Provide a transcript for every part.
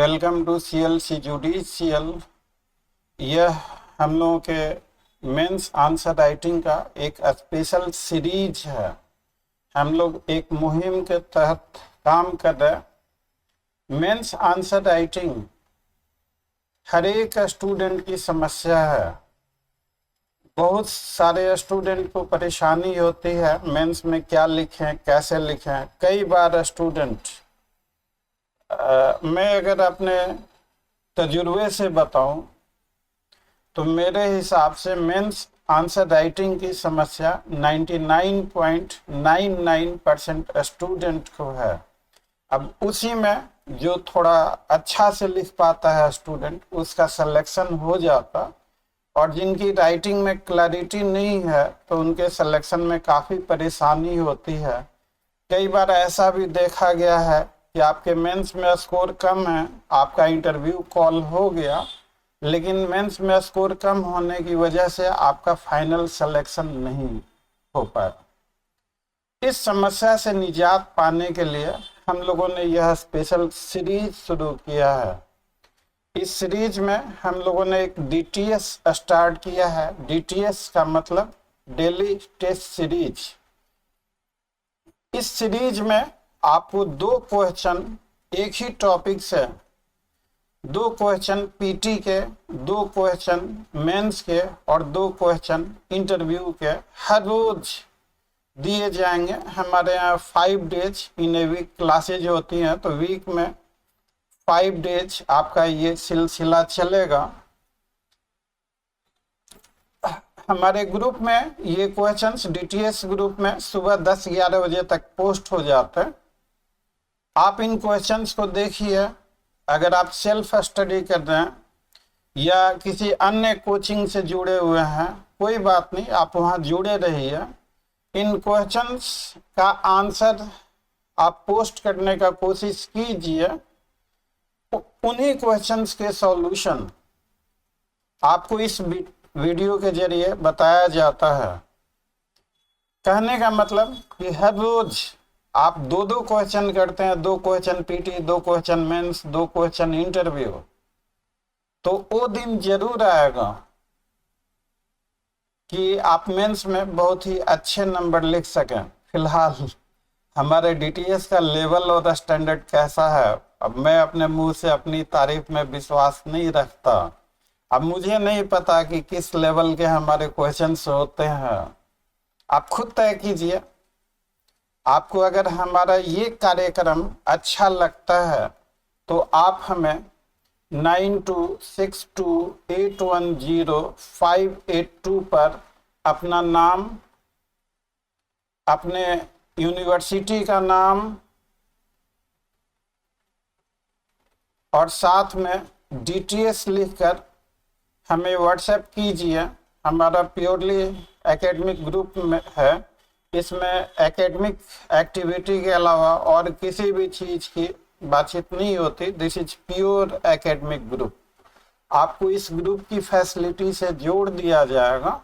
Welcome to CLC judicial. यह हम लोगों के मेंस आंसर राइटिंग का एक स्पेशल सीरीज है। हम लोग एक मुहिम के तहत काम कर रहे हैं। मेंस आंसर राइटिंग हर एक स्टूडेंट की समस्या है। बहुत सारे स्टूडेंट को परेशानी होती है मेंस में क्या लिखें, कैसे लिखें। कई बार स्टूडेंट मैं अगर अपने तजुर्बे से बताऊं तो मेरे हिसाब से मेंस आंसर राइटिंग की समस्या 99.99% स्टूडेंट को है। अब उसी में जो थोड़ा अच्छा से लिख पाता है स्टूडेंट, उसका सिलेक्शन हो जाता, और जिनकी राइटिंग में क्लैरिटी नहीं है तो उनके सिलेक्शन में काफ़ी परेशानी होती है। कई बार ऐसा भी देखा गया है कि आपके मेंस में स्कोर कम है, आपका इंटरव्यू कॉल हो गया, लेकिन मेंस में स्कोर कम होने की वजह से आपका फाइनल सिलेक्शन नहीं हो पाया। इस समस्या से निजात पाने के लिए हम लोगों ने यह स्पेशल सीरीज शुरू किया है। इस सीरीज में हम लोगों ने एक DTS स्टार्ट किया है। DTS का मतलब डेली टेस्ट सीरीज। इस सीरीज में आपको 2 क्वेश्चन एक ही टॉपिक से, 2 क्वेश्चन PT के, 2 क्वेश्चन मेंस के और 2 क्वेश्चन इंटरव्यू के हर रोज दिए जाएंगे। हमारे यहाँ 5 days in a week classes होती हैं, तो वीक में 5 डेज आपका ये सिलसिला चलेगा। हमारे ग्रुप में ये क्वेश्चंस DTS ग्रुप में सुबह 10-11 बजे तक पोस्ट हो जाते हैं। आप इन क्वेश्चंस को देखिए। अगर आप सेल्फ स्टडी कर रहे हैं या किसी अन्य कोचिंग से जुड़े हुए हैं, कोई बात नहीं, आप वहां जुड़े रहिए। इन क्वेश्चंस का आंसर आप पोस्ट करने का कोशिश कीजिए। उन्हीं क्वेश्चंस के सॉल्यूशन आपको इस वीडियो के जरिए बताया जाता है। कहने का मतलब कि हर रोज आप 2-2 क्वेश्चन करते हैं, 2 question PT, 2 question mains, 2 question interview, तो वो दिन जरूर आएगा कि आप मेंस में बहुत ही अच्छे नंबर लिख सकें। फिलहाल हमारे DTS का लेवल और स्टैंडर्ड कैसा है, अब मैं अपने मुंह से अपनी तारीफ में विश्वास नहीं रखता। अब मुझे नहीं पता कि किस लेवल के हमारे क्वेश्चंस होते हैं। आप खुद तय कीजिए। आपको अगर हमारा ये कार्यक्रम अच्छा लगता है तो आप हमें 9262810582 पर अपना नाम, अपने यूनिवर्सिटी का नाम और साथ में DTS लिखकर हमें व्हाट्सएप कीजिए। हमारा प्योरली एकेडमिक ग्रुप में है। इसमें एकेडमिक एक्टिविटी के अलावा और किसी भी चीज़ की बातचीत नहीं होती। This is pure academic group. आपको इस ग्रुप की फैसिलिटी से जोड़ दिया जाएगा।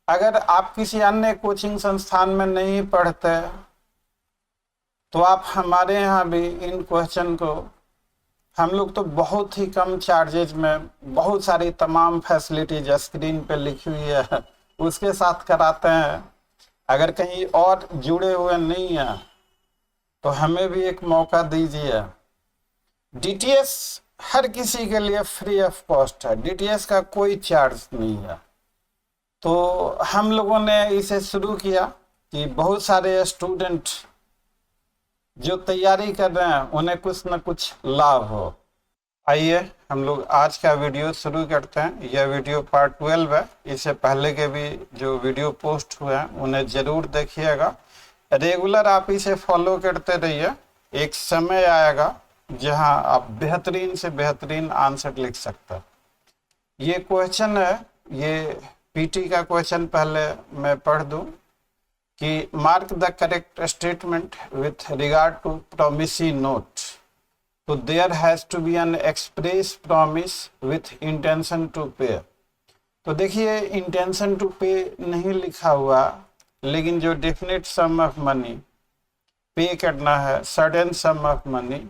अगर आप किसी अन्य कोचिंग संस्थान में नहीं पढ़ते तो आप हमारे यहाँ भी इन क्वेश्चन को, हम लोग तो बहुत ही कम चार्जेज में बहुत सारी तमाम फैसिलिटीज स्क्रीन पे लिखी हुई है, उसके साथ कराते हैं। अगर कहीं और जुड़े हुए नहीं हैं तो हमें भी एक मौका दीजिए। DTS हर किसी के लिए फ्री ऑफ कॉस्ट है। DTS का कोई चार्ज नहीं है। तो हम लोगों ने इसे शुरू किया कि बहुत सारे स्टूडेंट जो तैयारी कर रहे हैं उन्हें कुछ न कुछ लाभ हो। आइए हम लोग आज का वीडियो शुरू करते हैं। यह वीडियो पार्ट 12 है। इससे पहले के भी जो वीडियो पोस्ट हुए हैं उन्हें ज़रूर देखिएगा। रेगुलर आप इसे फॉलो करते रहिए। एक समय आएगा जहां आप बेहतरीन से बेहतरीन आंसर लिख सकते हैं। ये क्वेश्चन है, ये PT का क्वेश्चन पहले मैं पढ़ दूं कि mark the correct statement with regard to promissory note. तो there has to be an express promise with intention to pay. तो देखिए, इंटेंशन टू पे नहीं लिखा हुआ, लेकिन जो डेफिनेट सम ऑफ मनी पे करना है, सर्टेन सम ऑफ मनी,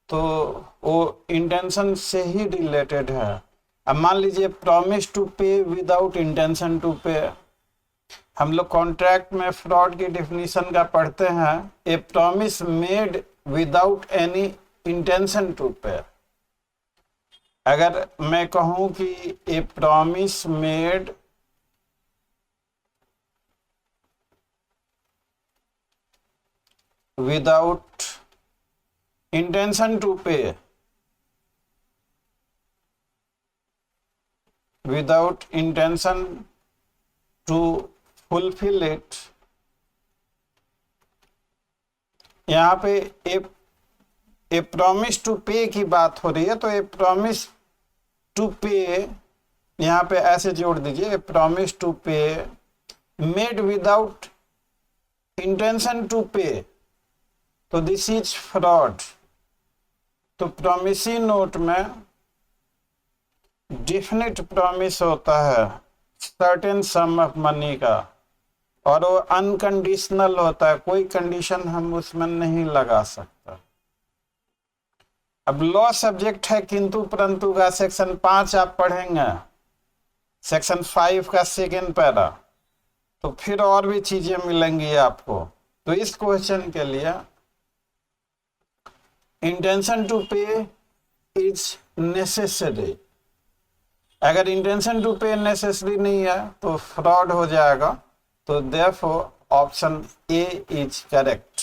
तो वो इंटेंशन से ही रिलेटेड है। अब मान लीजिए promise to pay without intention to पे, हम लोग कॉन्ट्रैक्ट में फ्रॉड की डेफिनेशन का पढ़ते हैं, a promise made without any intention to pay. अगर मैं कहूं कि a promise made without intention to pay, without intention to fulfil it, यहाँ पे ए प्रॉमिस टू पे की बात हो रही है, तो ए प्रॉमिस टू पे यहाँ पे ऐसे जोड़ दीजिए, ए प्रॉमिस टू पे made without intention to pay, तो दिस इज फ्रॉड। तो प्रॉमिसी नोट में डेफिनेट प्रॉमिस होता है सर्टेन सम ऑफ मनी का, और वो अनकंडीशनल होता है, कोई कंडीशन हम उसमें नहीं लगा सकता। अब लॉ सब्जेक्ट है किंतु परंतु का सेक्शन 5 आप पढ़ेंगे, सेक्शन 5 का सेकेंड पैरा, तो फिर और भी चीजें मिलेंगी आपको। तो इस क्वेश्चन के लिए intention to pay is necessary. अगर इंटेंशन टू पे नेसेसरी नहीं है तो फ्रॉड हो जाएगा। तो therefore option A is correct.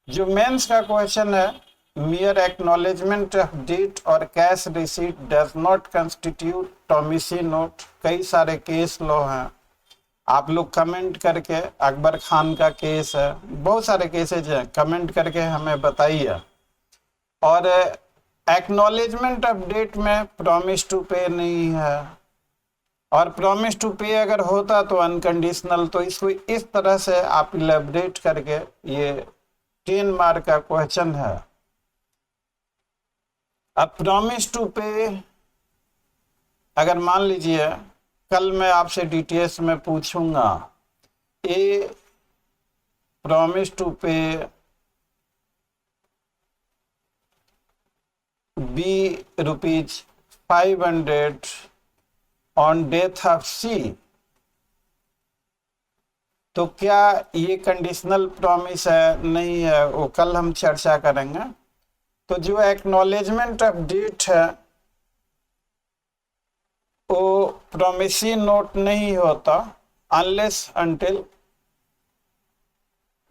जो मेंस का क्वेश्चन है, mere acknowledgement of debt और cash receipt does not constitute promissory note, कई सारे केस लॉ हैं, आप लोग कमेंट करके, अकबर खान का केस है, बहुत सारे केसेज हैं, कमेंट करके हमें बताइए। और एक्नॉलेजमेंट ऑफ डेट में प्रॉमिस टू पे नहीं है, और प्रॉमिस टू पे अगर होता तो अनकंडीशनल। तो इसको इस तरह से आप इलेबरेट करके, ये 10 मार्क का क्वेश्चन है। अब प्रॉमिस टू पे अगर मान लीजिए कल मैं आपसे डिटेल्स में पूछूंगा, ए promise to pay B ₹500 on death of सी, तो क्या ये कंडीशनल प्रॉमिस है? नहीं है, वो कल हम चर्चा करेंगे। तो जो एक्नॉलेजमेंट ऑफ डेट है वो प्रॉमिसी नोट नहीं होता unless until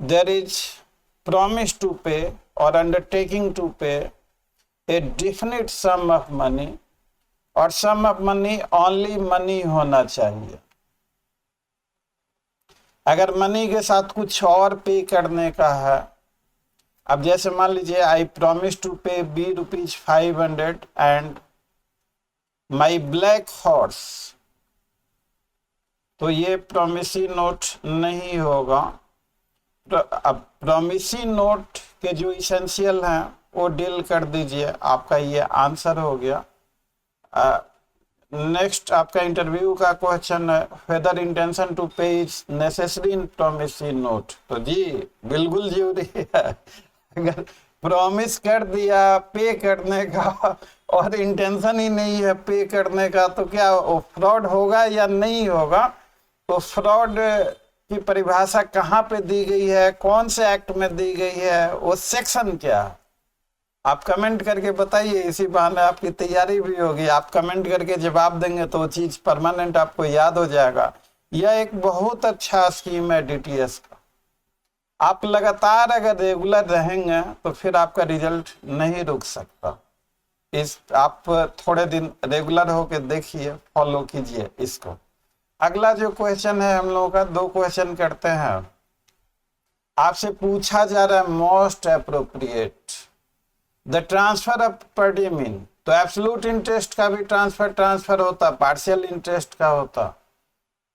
there is promise to pay और undertaking to pay a definite sum of money, और sum of money only money होना चाहिए। अगर मनी के साथ कुछ और पे करने का है, अब जैसे मान लीजिए I promise to pay B ₹500 and my black horse, तो ये प्रॉमिसी नोट नहीं होगा। अब प्रॉमिसी नोट के जो इसेंशियल हैं वो डील कर दीजिए, आपका ये आंसर हो गया। नेक्स्ट आपका इंटरव्यू का क्वेश्चन है, weather intention to pay is necessary in promisee note. तो जी बिल्कुल जरूरी है। अगर प्रॉमिस कर दिया पे करने का और इंटेंशन ही नहीं है पे करने का, तो क्या वो फ्रॉड होगा या नहीं होगा? तो फ्रॉड की परिभाषा कहाँ पे दी गई है, कौन से एक्ट में दी गई है, वो सेक्शन क्या है? आप कमेंट करके बताइए, इसी बहाने आपकी तैयारी भी होगी। आप कमेंट करके जवाब देंगे तो वो चीज परमानेंट आपको याद हो जाएगा। यह एक बहुत अच्छा स्कीम है डीटीएस का। आप लगातार अगर रेगुलर रहेंगे तो फिर आपका रिजल्ट नहीं रुक सकता। इस आप थोड़े दिन रेगुलर होके देखिए, फॉलो कीजिए इसको। अगला जो क्वेश्चन है हम लोगों का, 2 क्वेश्चन करते हैं। आपसे पूछा जा रहा है most appropriate the transfer of property mean. तो एब्सोल्यूट इंटरेस्ट का भी ट्रांसफर होता, पार्शियल इंटरेस्ट का होता।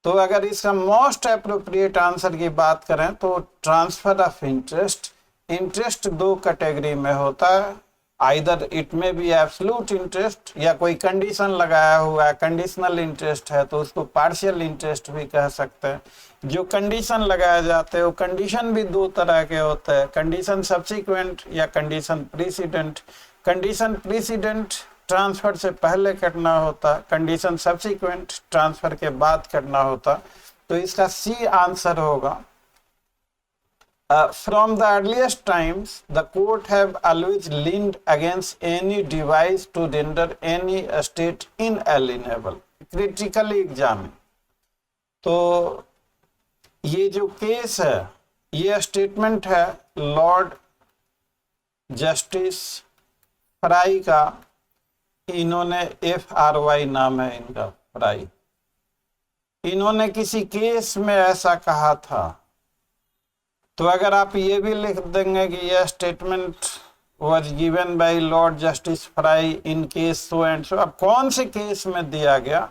तो अगर इसका मोस्ट अप्रोप्रिएट आंसर की बात करें तो transfer of interest. Interest 2 category में होता है, आइदर इट में बी एब्सोल्यूट इंटरेस्ट या कोई कंडीशन लगाया हुआ है, कंडीशनल इंटरेस्ट है तो उसको पार्शियल इंटरेस्ट भी कह सकते हैं। जो कंडीशन लगाए जाते हैं वो कंडीशन भी दो तरह के होते हैं, कंडीशन सब्सिक्वेंट या condition precedent. Condition precedent transfer से पहले करना होता, कंडीशन सब्सिक्वेंट ट्रांसफर के बाद करना होता। तो इसका सी आंसर होगा। From the earliest times, the court have always leaned against any device to render any state inalienable. Critically examined. तो ये जो केस है, ये स्टेटमेंट है लॉर्ड जस्टिस फ्राई का। इन्होंने FRY नाम है इनका, फ्राई। इन्होंने किसी केस में ऐसा कहा था। तो अगर आप ये भी लिख देंगे कि यह statement was given by Lord justice fry in case so and so, अब कौन से केस में दिया गया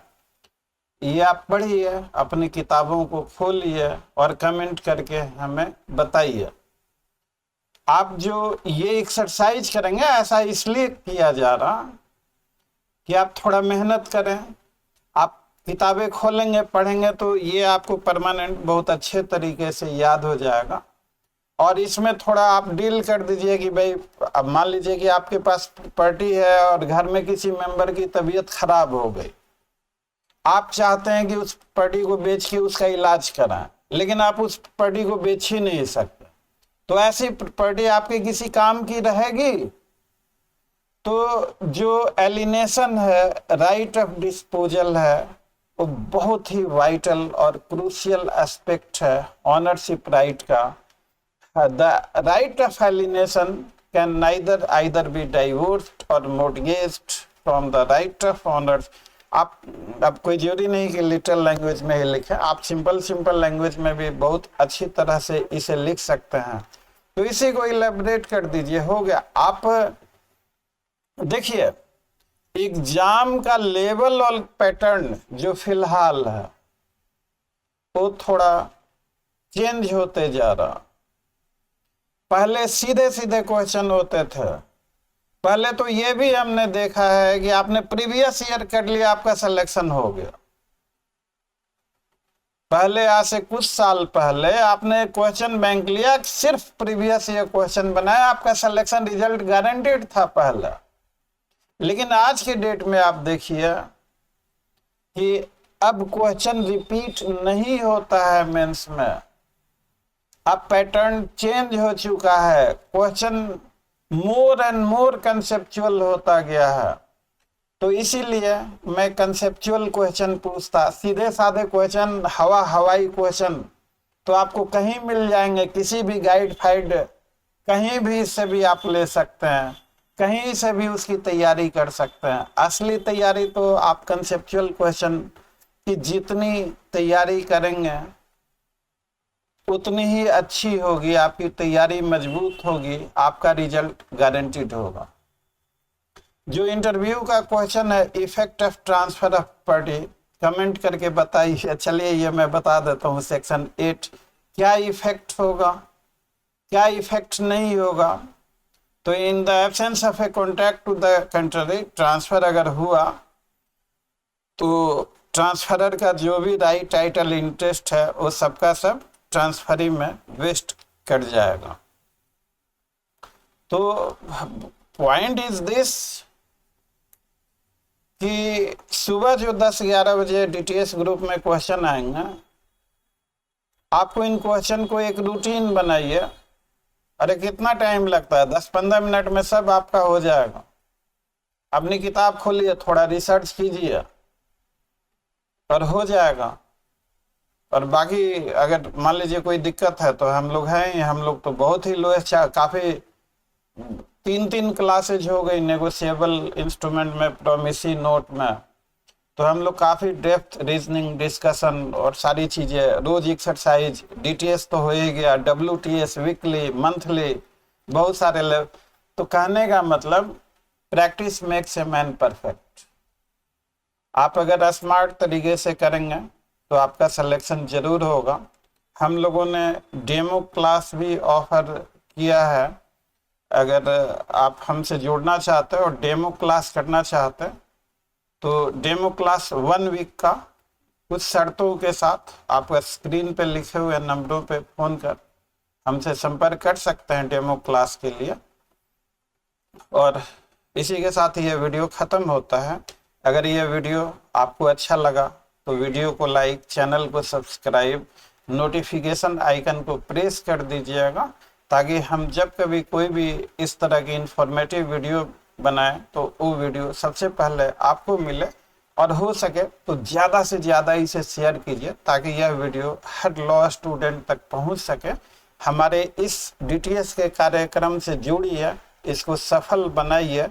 ये आप पढ़िए, अपनी किताबों को खोलिए और कमेंट करके हमें बताइए। आप जो ये एक्सरसाइज करेंगे ऐसा इसलिए किया जा रहा कि आप थोड़ा मेहनत करें। आप किताबें खोलेंगे, पढ़ेंगे तो ये आपको परमानेंट बहुत अच्छे तरीके से याद हो जाएगा। और इसमें थोड़ा आप डील कर दीजिए कि भाई अब मान लीजिए कि आपके पास प्रॉपर्टी है और घर में किसी मेंबर की तबीयत खराब हो गई, आप चाहते हैं कि उस प्रॉपर्टी को बेच के उसका इलाज कराएं, लेकिन आप उस प्रॉपर्टी को बेच ही नहीं सकते। तो ऐसी प्रॉपर्टी आपके किसी काम की रहेगी। तो जो एलिनेशन है, राइट ऑफ डिस्पोजल है, वो बहुत ही वाइटल और क्रूशियल एस्पेक्ट है ऑनरशिप राइट का। The right of alienation can neither either be divorced or mortgaged from the right of owners. आप कोई जरूरी नहीं कि लिटल लैंग्वेज में ही लिखें, आप सिंपल लैंग्वेज में भी बहुत अच्छी तरह से इसे लिख सकते हैं। तो इसी को इलेबरेट कर दीजिए, हो गया। आप देखिए एग्जाम का लेवल और पैटर्न जो फिलहाल है वो थोड़ा चेंज होते जा रहा। पहले सीधे सीधे क्वेश्चन होते थे। पहले तो ये भी हमने देखा है कि आपने प्रीवियस ईयर कर लिया, आपका सिलेक्शन हो गया। पहले आज से कुछ साल पहले आपने क्वेश्चन बैंक लिया, सिर्फ प्रीवियस ईयर क्वेश्चन बनाया, आपका सिलेक्शन रिजल्ट गारंटेड था पहले। लेकिन आज के डेट में आप देखिए कि अब क्वेश्चन रिपीट नहीं होता है मेंस में। अब पैटर्न चेंज हो चुका है, question more and more conceptual होता गया है। तो इसीलिए मैं कंसेप्चुअल क्वेश्चन पूछता। सीधे साधे क्वेश्चन, हवाई क्वेश्चन तो आपको कहीं मिल जाएंगे, किसी भी गाइड फाइड कहीं भी से भी आप ले सकते हैं, कहीं से भी उसकी तैयारी कर सकते हैं। असली तैयारी तो आप कंसेप्चुअल क्वेश्चन की जितनी तैयारी करेंगे उतनी ही अच्छी होगी, आपकी तैयारी मजबूत होगी, आपका रिजल्ट गारंटीड होगा। जो इंटरव्यू का क्वेश्चन है effect of transfer of property, comment करके बताइए। चलिए ये मैं बता देता हूँ, सेक्शन 8 क्या इफेक्ट होगा, क्या इफेक्ट नहीं होगा। तो in the absence of a contract to the country, transfer अगर हुआ तो ट्रांसफरर का जो भी राइट टाइटल इंटरेस्ट है वो सबका सब ट्रांसफरी में वेस्ट कर जाएगा। तो पॉइंट इज दिस कि सुबह जो 10-11 बजे DTS ग्रुप में क्वेश्चन आएंगे, आपको इन क्वेश्चन को एक रूटीन बनाइए। अरे कितना टाइम लगता है, 10-15 मिनट में सब आपका हो जाएगा। अपनी किताब खोलिए, थोड़ा रिसर्च कीजिए और हो जाएगा। और बाकी अगर मान लीजिए कोई दिक्कत है तो हम लोग हैं, हम लोग तो बहुत ही लो, काफ़ी 3 क्लासेज हो गई नेगोशिएबल इंस्ट्रूमेंट में, प्रोमिसी नोट में। तो हम लोग काफ़ी डेप्थ रीजनिंग, डिस्कशन और सारी चीज़ें, रोज एक्सरसाइज, DTS तो हो ही गया, WTS वीकली, मंथली, बहुत सारे लेवल। तो कहने का मतलब practice makes a man perfect. आप अगर स्मार्ट तरीके से करेंगे तो आपका सिलेक्शन जरूर होगा। हम लोगों ने डेमो क्लास भी ऑफर किया है, अगर आप हमसे जुड़ना चाहते हो और डेमो क्लास करना चाहते हैं तो डेमो क्लास 1 वीक का कुछ शर्तों के साथ आप स्क्रीन पे लिखे हुए नंबरों पे फ़ोन कर हमसे संपर्क कर सकते हैं डेमो क्लास के लिए। और इसी के साथ ये वीडियो ख़त्म होता है। अगर ये वीडियो आपको अच्छा लगा तो वीडियो को लाइक, चैनल को सब्सक्राइब, नोटिफिकेशन आइकन को प्रेस कर दीजिएगा ताकि हम जब कभी कोई भी इस तरह की इंफॉर्मेटिव वीडियो बनाएं तो वो वीडियो सबसे पहले आपको मिले। और हो सके तो ज़्यादा से ज़्यादा इसे शेयर कीजिए ताकि यह वीडियो हर लॉ स्टूडेंट तक पहुंच सके। हमारे इस डीटीएस के कार्यक्रम से जुड़िए, इसको सफल बनाइए।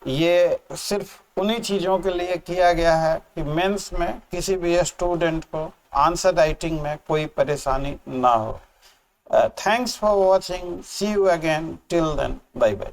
ये सिर्फ उन्हीं चीज़ों के लिए किया गया है कि मेंस में किसी भी स्टूडेंट को आंसर राइटिंग में कोई परेशानी ना हो। Thanks for watching. See you again. Till then, bye bye.